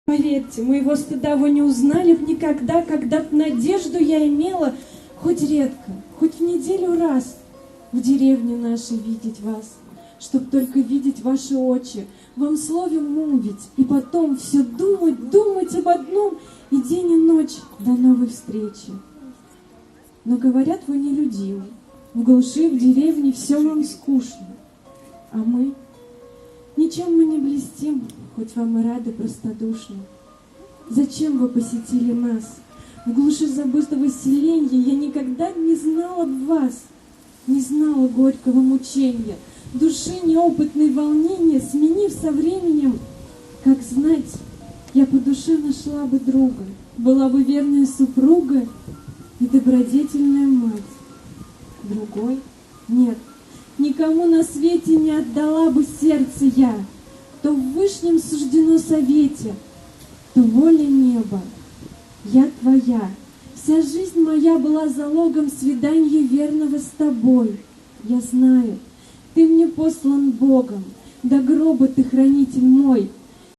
Поверьте, моего стыда вы не узнали б никогда, когда б надежду я имела, хоть редко, хоть в неделю раз, в деревне нашей видеть вас, чтоб только видеть ваши очи, вам слове мувить, и потом все думать, думать об одном, и день и ночь до новой встречи. Но говорят, вы нелюдимы, в глуши, в деревне все вам скучно, а мы, ничем мы не блестим, хоть вам и рады простодушно. Зачем вы посетили нас? В глуши забытого селенья я никогда не знала б вас, не знала горького мучения, души неопытной волнения, сменив со временем, как знать, я по душе нашла бы друга, была бы верная супруга и добродетельная мать. Другой? Нет, никому на свете не отдала бы сердце я, то в вышнем суждено совете, то воля неба. Я твоя, вся жизнь моя была залогом свидания верного с тобой. Я знаю, ты мне послан Богом, до гроба ты хранитель мой,